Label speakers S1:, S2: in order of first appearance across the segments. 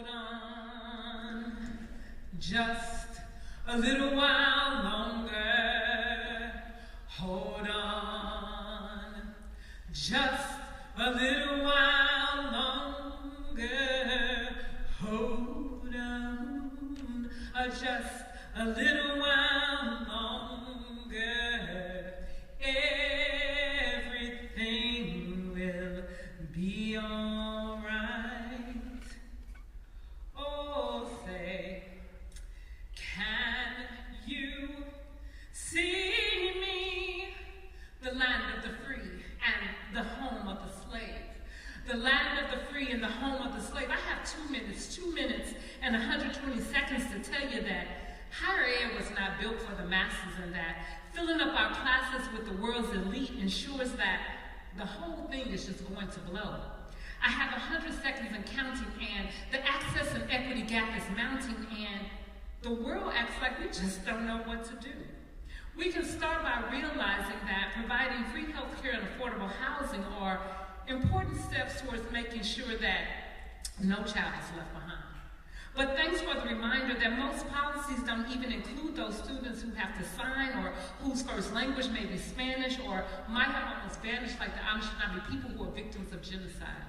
S1: on just a little while longer. Hold on just a little while longer. Hold on just a little while longer. Everything will be all right. Oh, say, can you see me? The land of the free and the home of the slave. The land of the free and the home of the slave. I have 2 minutes and 120 seconds to tell you that higher ed was not built for the masses, and that filling up our classes with the world's elite ensures that the whole thing is just going to blow. I have 100 seconds and counting, and the access and equity gap is mounting, and the world acts like we just don't know what to do. We can start by realizing that providing free health care and affordable housing are important steps towards making sure that no child is left behind. But thanks for the reminder that most policies don't even include those students who have to sign or whose first language may be Spanish or might have almost vanished, like the Anishinaabe people who are victims of genocide.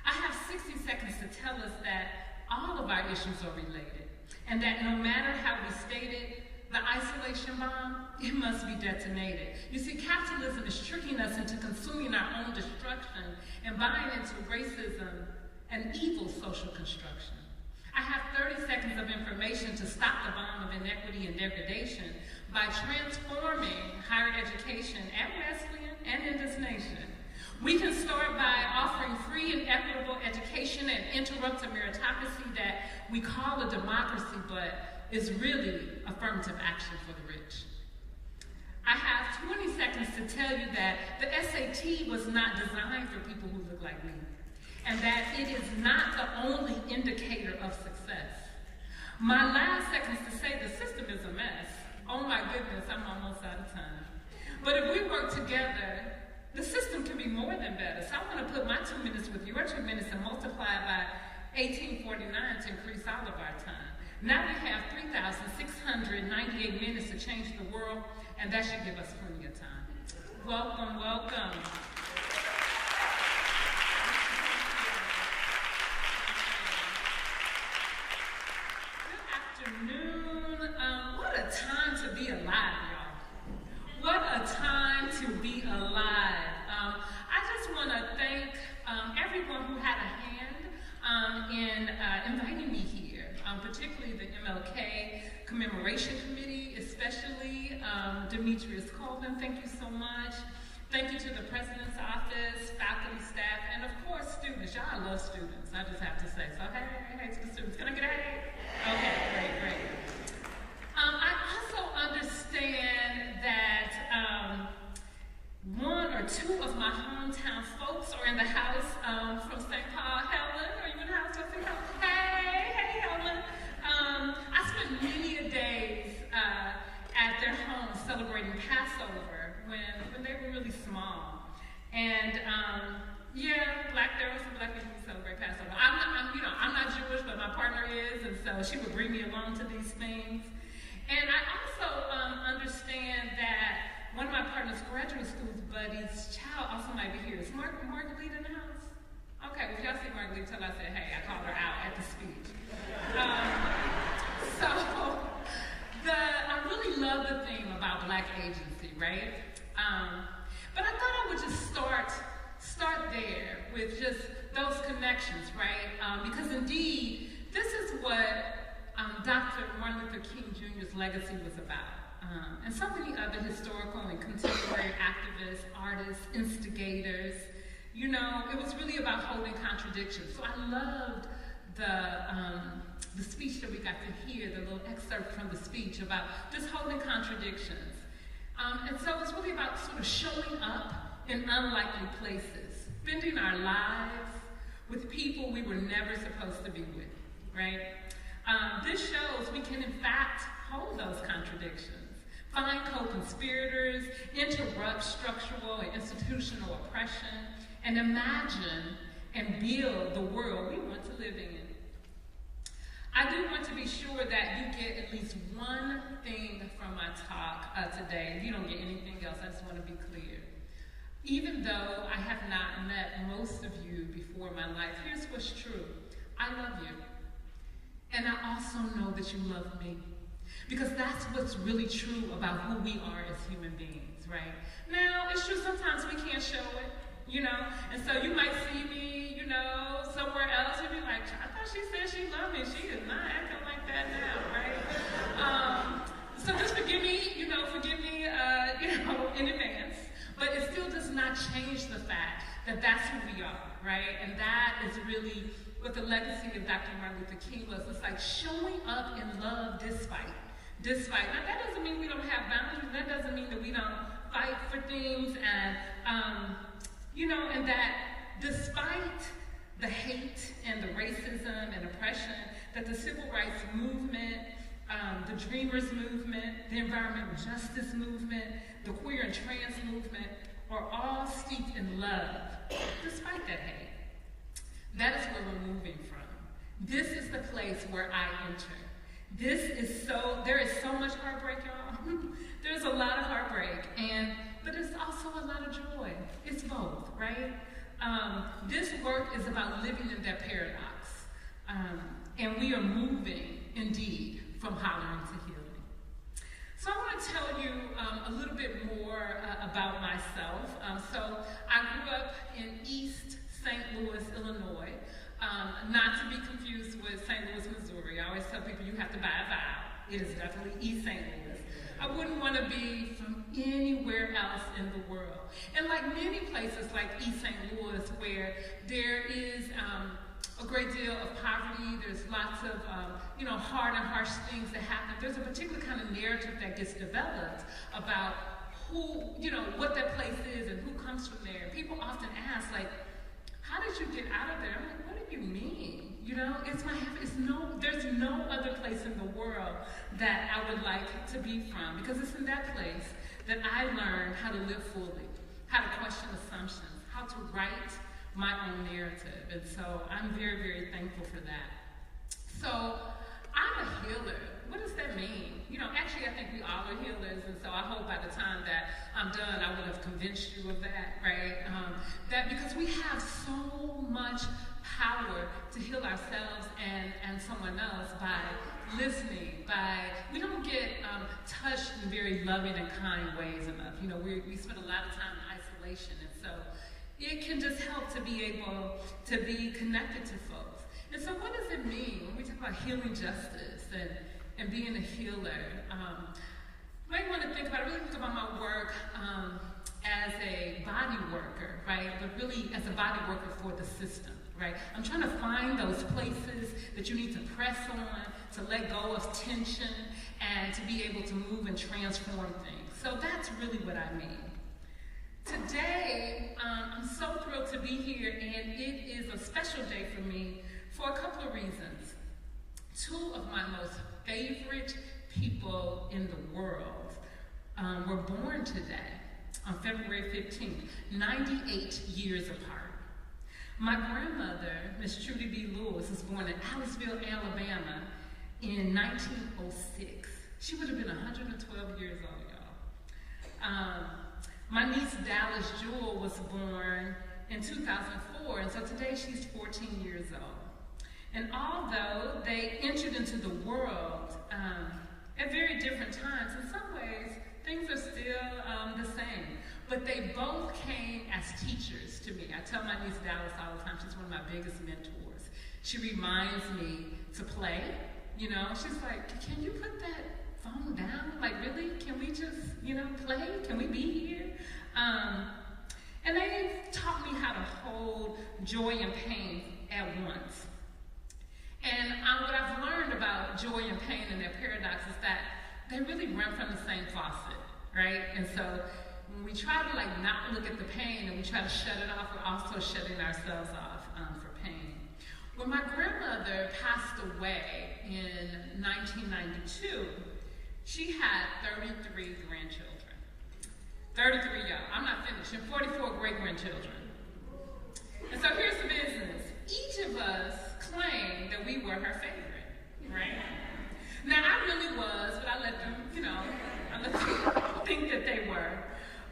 S1: I have 60 seconds to tell us that all of our issues are related, and that no matter how we state it, the isolation bomb, it must be detonated. You see, capitalism is tricking us into consuming our own destruction and buying into racism and evil social construction. I have 30 seconds of information to stop the bomb of inequity and degradation by transforming higher education at Wesleyan and in this nation. We can start by offering free and equitable education and interrupt a meritocracy that we call a democracy, but is really affirmative action for the rich. I have 20 seconds to tell you that the SAT was not designed for people who look like me, and that it is not the only indicator of success. My last seconds to say the system is a mess. Oh my goodness, I'm almost out of time. But if we work together, the system can be more than better. So I want to put my 2 minutes with your 2 minutes and multiply it by 1849 to increase all of our time. Now we have 3,698 minutes to change the world, and that should give us plenty of time. Welcome, welcome. Good afternoon. What a time to be alive, y'all. What a time to be alive. I just want to thank everyone who had a hand in inviting me here. Particularly the MLK Commemoration Committee, especially Demetrius Colvin, thank you so much. Thank you to the President's Office, faculty, staff, and of course students. Y'all love students, I just have to say. So hey to the students. Can I get a hey? Okay, great. I also understand that one or two of my hometown folks are in the house from St. Paul. Helen, are you in the house from St. Paul? Hey, Helen. I spent many days at their home celebrating Passover when they were really small. And there were some black people who celebrate Passover. I'm not Jewish, but my partner is, and so she would bring me along to these things. And I also understand that one of my partner's graduate school buddies' child also might be here. Is Marguerite in the house? Okay, well, if y'all see Marguerite, tell her I said, hey, I called her out at the speech. I really love the theme about Black agency, right? But I thought I would just start there with just those connections, right? Because indeed, this is what Dr. Martin Luther King Jr.'s legacy was about. And so many other historical and contemporary activists, artists, instigators. You know, it was really about holding contradictions. So I loved the speech that we got to hear, the little excerpt from the speech about just holding contradictions. And so it's really about sort of showing up in unlikely places, spending our lives with people we were never supposed to be with, right? This shows we can, in fact, hold those contradictions, find co-conspirators, interrupt structural and institutional oppression, and imagine and build the world we want to live in. I do want to be sure that you get at least one thing from my talk today. If you don't get anything else, I just want to be clear. Even though I have not met most of you before in my life, here's what's true. I love you. And I also know that you love me. Because that's what's really true about who we are as human beings, right? Now, it's true sometimes we can't show it, you know? And so you might see me, you know, somewhere else and be like, I thought she said she loved me. She is not acting like that now, right? So just forgive me, in advance. But it still does not change the fact that that's who we are, right? And that is really what the legacy of Dr. Martin Luther King was. It's like showing up in love despite. Now that doesn't mean we don't have boundaries. That doesn't mean that we don't fight for things and, and that despite the hate and the racism and oppression that the civil rights movement, the Dreamers movement, the environmental justice movement, the queer and trans movement are all steeped in love, despite that hate. That is where we're moving from. This is the place where I enter. There is so much heartbreak, y'all. There's a lot of heartbreak, but it's also a lot of joy. It's both, right? This work is about living in that paradox. And we are moving, indeed, from hollering to healing. So I want to tell you a little bit more about myself. So I grew up in East St. Louis, Illinois. Not to be confused with St. Louis, Missouri. I always tell people you have to buy a vowel. It is definitely East St. Louis. I wouldn't want to be from anywhere else in the world. And like many places like East St. Louis where there is a great deal of poverty, there's lots of hard and harsh things that happen. There's a particular kind of narrative that gets developed about what that place is and who comes from there. And people often ask, like, how did you get out of there? I'm like, what do you mean? There's no other place in the world that I would like to be from, because it's in that place that I learned how to live fully, how to question assumptions, how to write my own narrative. And so I'm very, very thankful for that. So I'm a healer. What does that mean? Actually, I think we all are healers, and so I hope by the time that I'm done, I would have convinced you of that, right? That because we have so much power to heal ourselves and someone else by listening, we don't get touched in very loving and kind ways enough. We spend a lot of time in isolation, and so it can just help to be able to be connected to folks. And so what does it mean when we talk about healing justice and being a healer? You might want to think about my work as a body worker, right? But really as a body worker for the system, right? I'm trying to find those places that you need to press on, to let go of tension, and to be able to move and transform things. So that's really what I mean. Today, I'm so thrilled to be here, and it is a special day for me for a couple of reasons. Two of my most favorite people in the world were born today on February 15th, 98 years apart. My grandmother, Miss Trudy B. Lewis, was born in Aliceville, Alabama in 1906. She would have been 112 years old, y'all. My niece Dallas Jewel was born in 2004, and so today she's 14 years old. And although they entered into the world at very different times, in some ways things are still the same. But they both came as teachers to me. I tell my niece Dallas all the time, she's one of my biggest mentors. She reminds me to play. She's like, can you put that phone down? Like, really? Can we just, play? Can we be here? And they taught me how to hold joy and pain at once. And what I've learned about joy and pain and their paradox is that they really run from the same faucet, right? And so when we try to not look at the pain and we try to shut it off, we're also shutting ourselves off for pain. When my grandmother passed away in 1992, she had 33 grandchildren. 33, y'all. I'm not finished. And 44 great-grandchildren. And so here's the business. Each of us claimed that we were her favorite. right? Now, I really was, but I let them, I let them think that they were.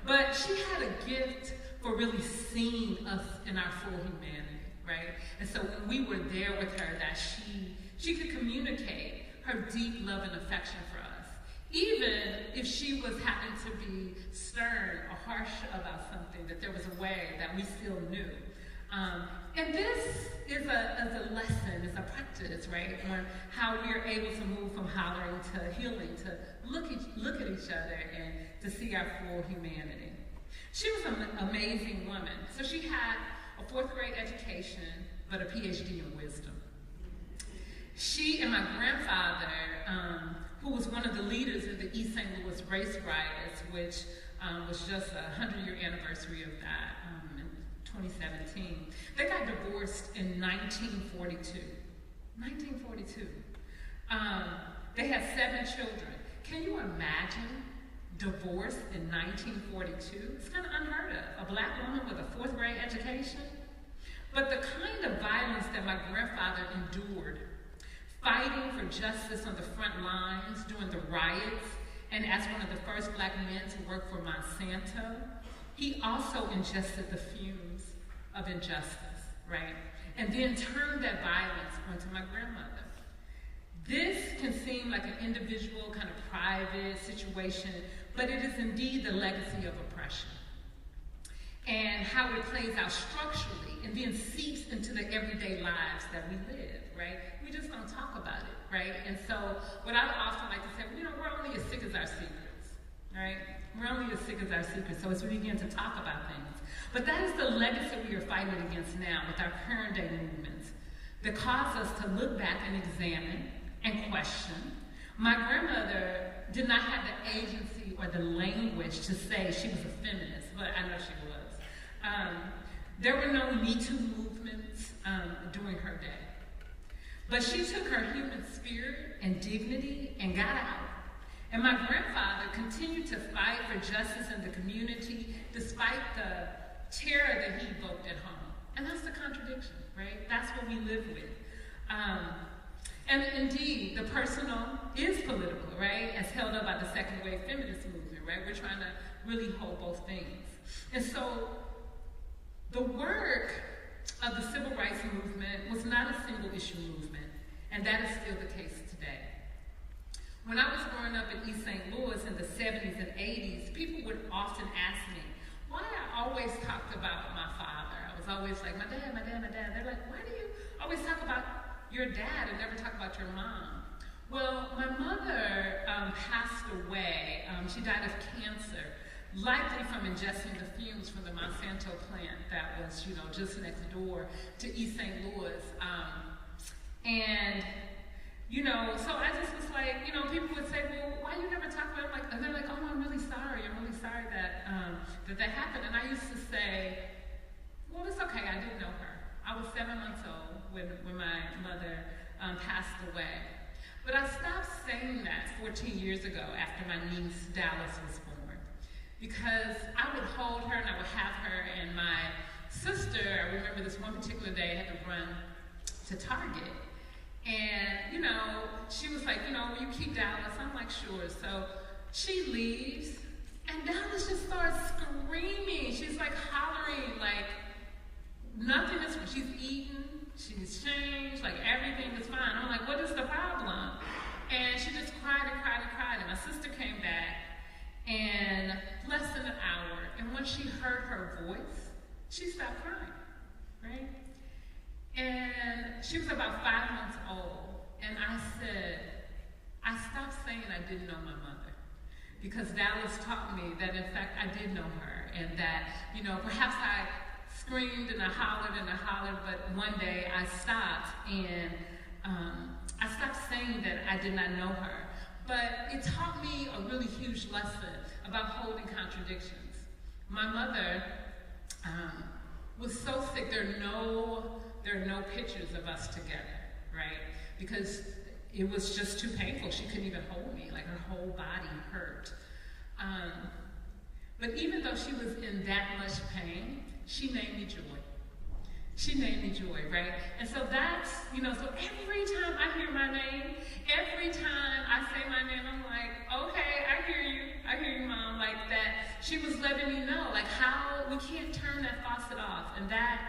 S1: But she had a gift for really seeing us in our full humanity, right? And so when we were there with her, that she could communicate her deep love and affection for us, even if she was having to be stern or harsh about something, that there was a way that we still knew. And this is a lesson, it's a practice, right, on how we are able to move from hollering to healing, to look at each other and to see our full humanity. She was an amazing woman. So she had a 4th grade education, but a PhD in wisdom. She and my grandfather, who was one of the leaders of the East St. Louis race riots, which was just a 100-year anniversary of that, 2017. They got divorced in 1942. 1942. They had 7 children. Can you imagine divorce in 1942? It's kind of unheard of. A black woman with a 4th grade education. But the kind of violence that my grandfather endured, fighting for justice on the front lines during the riots, and as one of the first black men to work for Monsanto, he also ingested the fumes of injustice, right? And then turned that violence onto my grandmother. This can seem like an individual, kind of private situation, but it is indeed the legacy of oppression. And how it plays out structurally and then seeps into the everyday lives that we live, right? We just don't talk about it, right? And so what I often like to say, we're only as sick as our secrets, right? We're only as sick as our secrets. So as we begin to talk about things. But that is the legacy we are fighting against now with our current day movements that cause us to look back and examine and question. My grandmother did not have the agency or the language to say she was a feminist, but I know she was. There were no Me Too movements during her day. But she took her human spirit and dignity and got out. And my grandfather continued to fight for justice in the community despite the terror that he evoked at home. And that's the contradiction, right? That's what we live with. And indeed, the personal is political, right? As held up by the second wave feminist movement, right? We're trying to really hold both things. And so the work of the civil rights movement was not a single issue movement, and that is still the case today. When I was growing up in East St. Louis in the 70s and 80s, people would often ask me why I always talked about my father. I was always like, my dad. They're like, why do you always talk about your dad and never talk about your mom? Well, my mother passed away. She died of cancer, likely from ingesting the fumes from the Monsanto plant that was, just next door to East St. Louis. So I just was like, people would say, well, why you never talk about it? And they're like, oh, I'm really sorry that that happened. And I used to say, well, it's okay, I didn't know her. I was 7 months old when my mother passed away. But I stopped saying that 14 years ago after my niece Dallas was born. Because I would hold her and I would have her, and my sister, I remember this one particular day, had to run to Target. And, she was like, will you keep Dallas? I'm like, sure. So she leaves, and Dallas just starts screaming. She's like hollering, like nothing is, she's eaten, she's changed, like everything is fine. I'm like, what is the problem? And she just cried and cried and cried. And my sister came back, and less than an hour, and when she heard her voice, she stopped crying, right? And she was about 5 months old, and I said, I stopped saying I didn't know my mother, because Dallas taught me that in fact I did know her, and that, perhaps I screamed and I hollered, but one day I stopped, and I stopped saying that I did not know her. But it taught me a really huge lesson about holding contradictions. My mother was so sick, there are no pictures of us together, right? Because it was just too painful. She couldn't even hold me, like her whole body hurt. But even though she was in that much pain, she named me Joi. She named me Joy, right? And so that's, so every time I hear my name, every time I say my name, I'm like, okay, I hear you, Mom, like that. She was letting me know, like, how we can't turn that faucet off, and that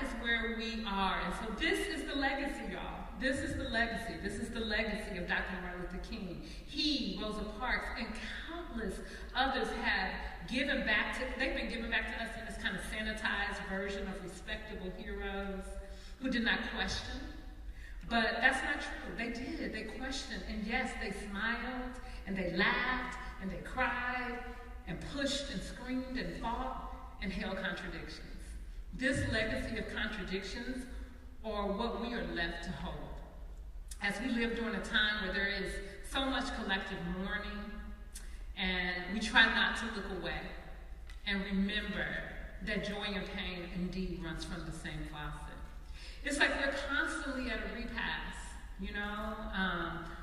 S1: is where we are. And so this is the legacy, y'all. This is the legacy. This is the legacy of Dr. Martin Luther King. He, Rosa Parks, and countless others have given back to, they've been giving back to us in this kind of sanitized version of respectable heroes who did not question. But that's not true. They did. They questioned. And yes, they smiled, and they laughed, and they cried, and pushed, and screamed, and fought, and held contradictions. This legacy of contradictions are what we are left to hold. As we live during a time where there is so much collective mourning, and we try not to look away and remember that joy and pain indeed runs from the same faucet. It's like we're constantly at a repass,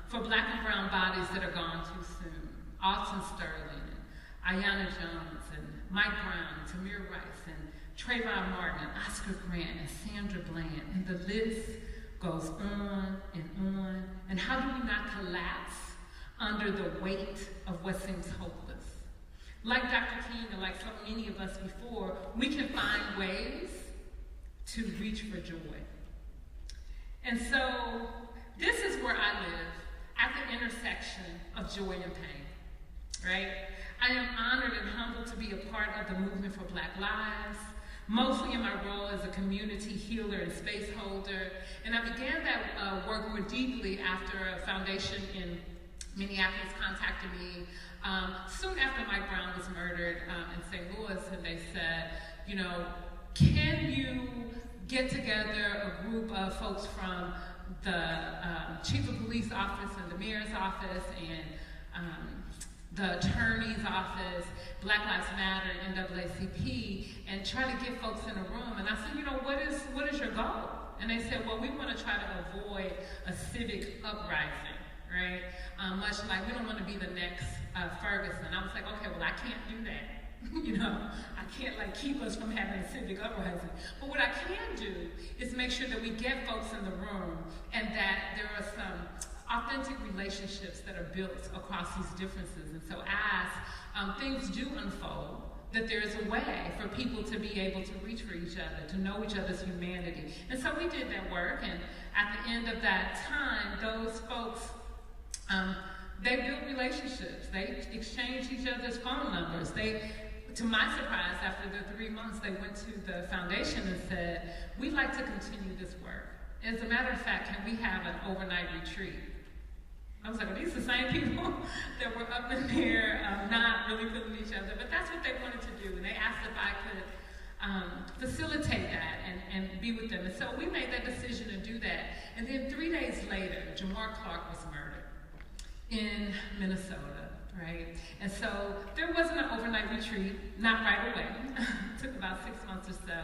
S1: for black and brown bodies that are gone too soon. Alton Sterling, and Ayanna Jones, and Mike Brown, and Tamir Rice, and Trayvon Martin, and Oscar Grant, and Sandra Bland, and the list goes on and on. And how do we not collapse under the weight of what seems hopeless? Like Dr. King, and like so many of us before, we can find ways to reach for joy. And so this is where I live, at the intersection of joy and pain, right? I am honored and humbled to be a part of the movement for Black Lives, mostly in my role as a community healer and space holder. And I began that work more deeply after a foundation in Minneapolis contacted me soon after Mike Brown was murdered in St. Louis, and they said, can you get together a group of folks from the chief of police office and the mayor's office and the attorney's office, Black Lives Matter, NAACP, and try to get folks in a room. And I said, what is your goal? And they said, well, we want to try to avoid a civic uprising, right? Much like we don't want to be the next Ferguson. I was like, okay, well, I can't do that. I can't keep us from having a civic uprising. But what I can do is make sure that we get folks in the room and that there are some authentic relationships that are built across these differences. And so as things do unfold, that there is a way for people to be able to reach for each other, to know each other's humanity. And so we did that work, and at the end of that time, those folks, they built relationships. They exchanged each other's phone numbers. To my surprise, after the 3 months, they went to the foundation and said, we'd like to continue this work. As a matter of fact, can we have an overnight retreat? I was like, are these the same people that were up in there not really feeling each other? But that's what they wanted to do. And they asked if I could facilitate that and be with them. And so we made that decision to do that. And then 3 days later, Jamar Clark was murdered in Minnesota, right? And so there wasn't an overnight retreat, not right away. It took about 6 months or so.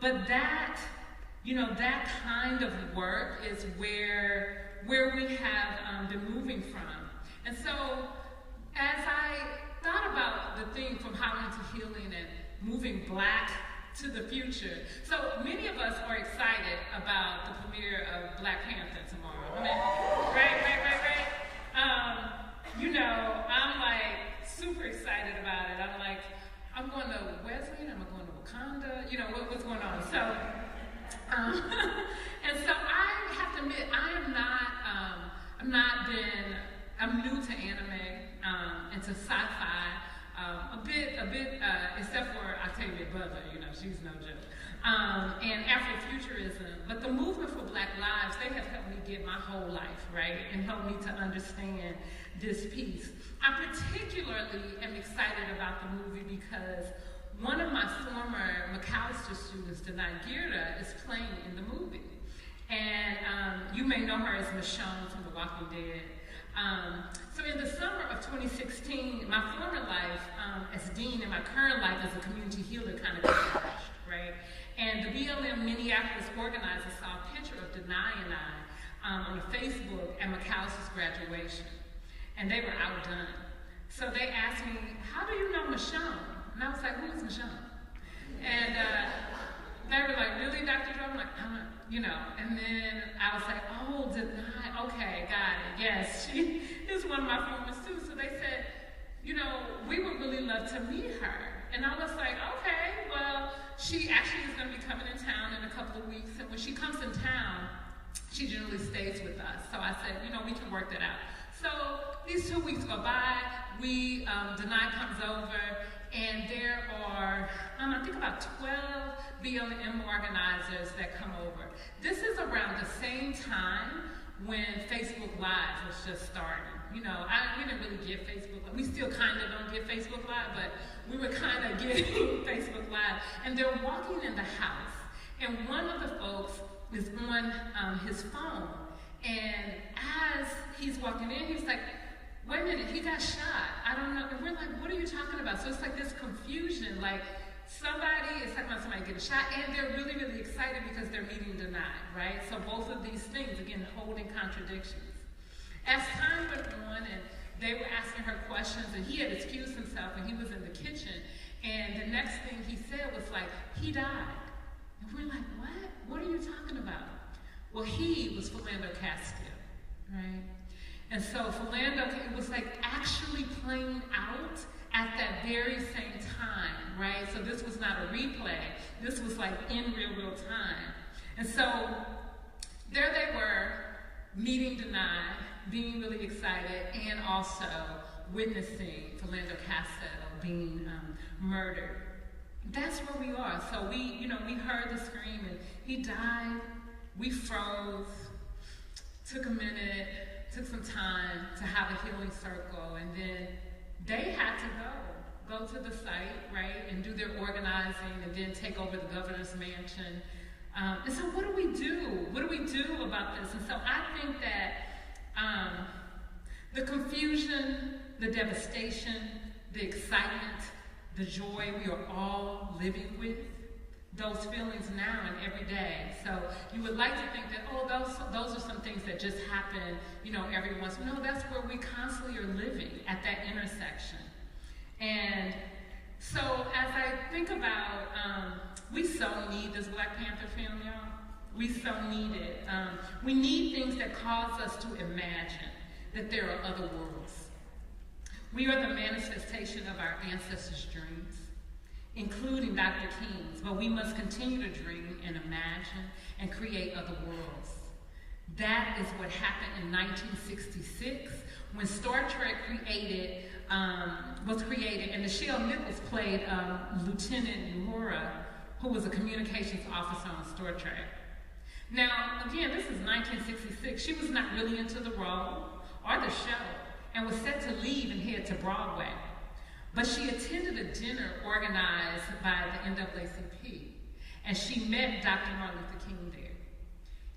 S1: But that, that kind of work is where we have been moving from. And so as I thought about the thing from Holland to healing and moving Black to the future, so many of us are excited about the premiere of Black Panther tomorrow. I mean, right. I'm super excited about it. I'm going to Wesleyan, I'm going to Wakanda, what's going on? So, and so I have to admit, I'm new to anime and to sci-fi, a bit, except for Octavia Butler, she's no joke, and Afrofuturism. But the movement for Black Lives, they have helped me get my whole life, right, and helped me to understand this piece. I particularly am excited about the movie because one of my former McAllister students, Denai Girda, is playing in the movie. And you may know her as Michonne from The Walking Dead. So in the summer of 2016, my former life as dean and my current life as a community healer kind of crashed, right? And the BLM Minneapolis organizers saw a picture of Denai and I on Facebook at McAllister's graduation. And they were outdone. So they asked me, how do you know Michonne? And I was like, who is Michonne? And they were like, really, Dr. Joe? I'm like, you know. And then I was like, oh, deny. Okay, got it. Yes, she is one of my former students. So they said, you know, we would really love to meet her. And I was like, okay, well, she actually is going to be coming in town in a couple of weeks. And when she comes in town, she generally stays with us. So I said, you know, we can work that out. So these 2 weeks go by, Denai comes over, and there are, I think about 12 BLM organizers that come over. This is around the same time when Facebook Live was just starting. You know, we didn't really get Facebook Live. We still kind of don't get Facebook Live, but we were kind of getting Facebook Live. And they're walking in the house, and one of the folks is on his phone. And as he's walking in, he's like, wait a minute, he got shot. I don't know. And we're like, what are you talking about? So it's like this confusion, like somebody is talking about somebody getting shot, and they're really, really excited because they're meeting denied, right? So both of these things, again, holding contradictions. As time went on, and they were asking her questions, and he had excused himself, and he was in the kitchen, and the next thing he said was like, he died. And we're like, what? What are you talking about? Well, he was Philando Castile, right? And so Philando, it was like actually playing out at that very same time, right? So this was not a replay. This was like in real time. And so there they were, meeting Denai, being really excited, and also witnessing Philando Castile being murdered. That's where we are. So we heard the scream, and he died. We froze, took a minute, took some time to have a healing circle, and then they had to go to the site, right, and do their organizing, and then take over the governor's mansion. And so what do we do? What do we do about this? And so I think that the confusion, the devastation, the excitement, the joy we are all living with, those feelings now and every day. So you would like to think that, oh, those are some things that just happen, you know, every once in a while. No, that's where we constantly are living, at that intersection. And so as I think about, we so need this Black Panther film, y'all. We so need it. We need things that cause us to imagine that there are other worlds. We are the manifestation of our ancestors' dreams, including Dr. King's, but we must continue to dream and imagine and create other worlds. That is what happened in 1966 when Star Trek was created, and Nichelle Nichols played Lieutenant Uhura, who was a communications officer on Star Trek. Now, again, this is 1966. She was not really into the role or the show, and was set to leave and head to Broadway. But she attended a dinner organized by the NAACP, and she met Dr. Martin Luther King there.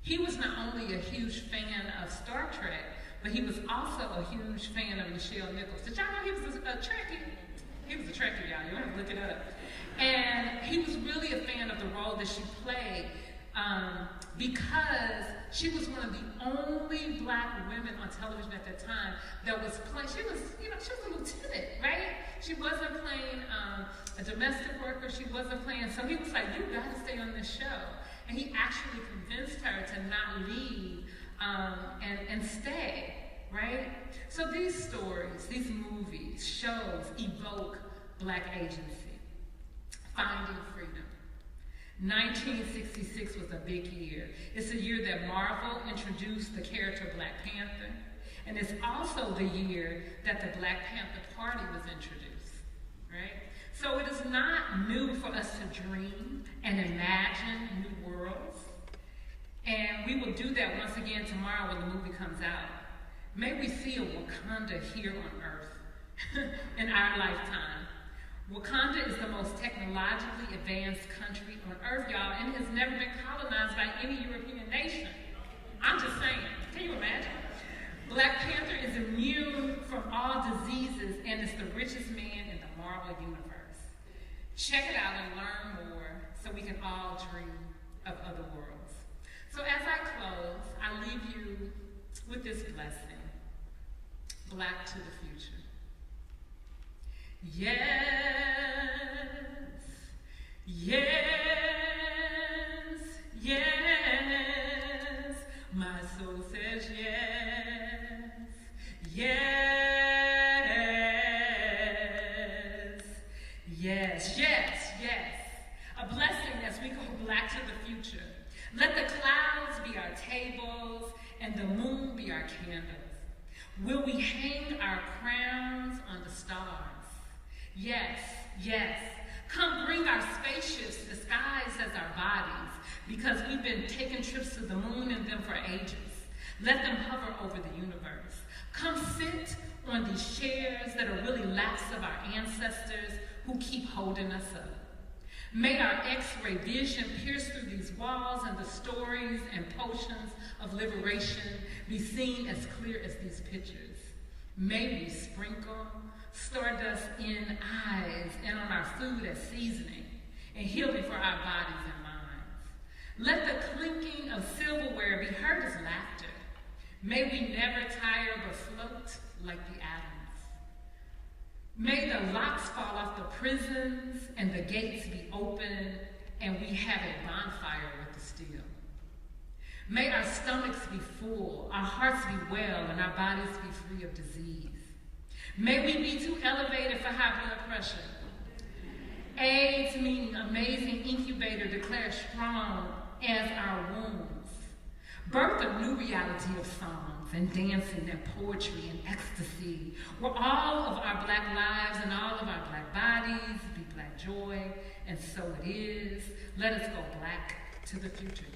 S1: He was not only a huge fan of Star Trek, but he was also a huge fan of Nichelle Nichols. Did y'all know he was a Trekkie? He was a Trekkie, y'all. You want to look it up. And he was really a fan of the role that she played because she was one of the only Black women on television at that time that was playing. She was a lieutenant, right? She wasn't playing a domestic worker. She wasn't playing. So he was like, you got to stay on this show. And he actually convinced her to not leave and stay, right? So these stories, these movies, shows evoke Black agency, finding freedom. 1966 was a big year. It's a year that Marvel introduced the character Black Panther, and it's also the year that the Black Panther Party was introduced, right? So it is not new for us to dream and imagine new worlds, and we will do that once again tomorrow when the movie comes out. May we see a Wakanda here on Earth in our lifetime. Wakanda is the most technologically advanced country on Earth, y'all, and it has never been colonized by any European nation. I'm just saying, can you imagine? Black Panther is immune from all diseases and is the richest man in the Marvel universe. Check it out and learn more so we can all dream of other worlds. So as I close, I leave you with this blessing. Black to the future. Yes, Yes, yes, my soul says yes, yes, yes, yes, yes. A blessing as we go black to the future. Let the clouds be our tables and the moon be our candles. Will we hang our crowns on the stars? Yes, yes. Come bring our spaceships disguised as our bodies, because we've been taking trips to the moon and them for ages. Let them hover over the universe. Come sit on these chairs that are really laps of our ancestors who keep holding us up. May our X-ray vision pierce through these walls and the stories and potions of liberation be seen as clear as these pictures. May we sprinkle stardust in eyes and on our food as seasoning and healing for our bodies and minds. Let the clinking of silverware be heard as laughter. May we never tire but float like the atoms. May the locks fall off the prisons and the gates be open and we have a bonfire with the steel. May our stomachs be full, our hearts be well, and our bodies be free of disease. May we be too elevated for high blood pressure. AIDS, meaning amazing incubator, declared strong as our wombs. Birth a new reality of songs and dancing and poetry and ecstasy, where all of our black lives and all of our black bodies be black joy, and so it is. Let us go black to the future.